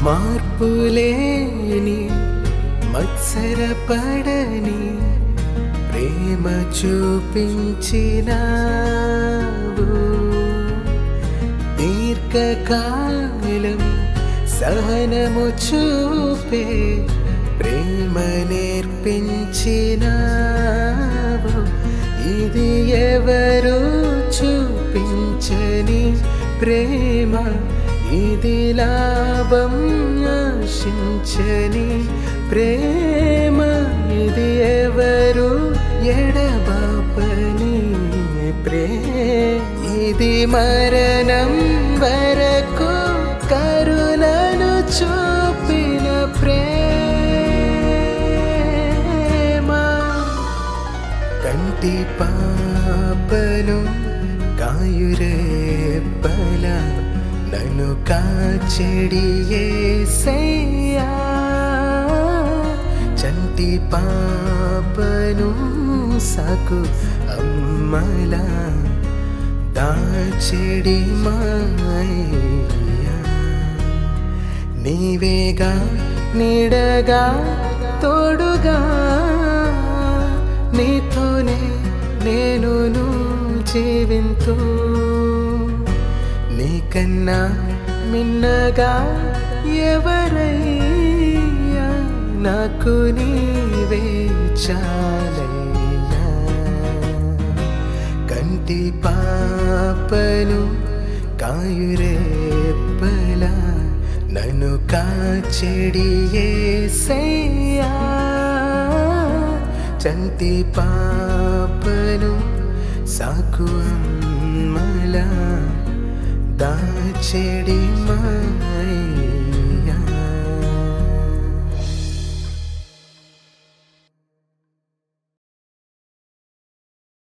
మార్పులేని మత్సరపడని ప్రేమ చూపించినావు. దీర్ఘకాలం సహనము చూపే ప్రేమ నేర్పించినావు. ఇది ఎవరు చూపించని ప్రేమ, ఇది లాభం ఆశించని ప్రేమ, ఇది ఎవరు ఎడబాపని ప్రేమ, ఇది మరణం వరకు కరుణను చూపిన ప్రేమ. కంటి పాపను కాయురేపల నన్ను కాచెడి యేసయ్యా. చంటి పాపను సాకు అమ్మల దాచెడి మాయ్యా. నీవేగా నీడగా తోడుగా, నీతోనే నేను జీవింతూ. నీకన్నా మిన్నగా ఎవరయ్యా, నాకు నీవే చాలయ్యా. కంటి పాపను కాయురేపల నన్ను కాచెడి యేసయ్యా. చంటి పాపను సాకు అమ్మల దాచెడి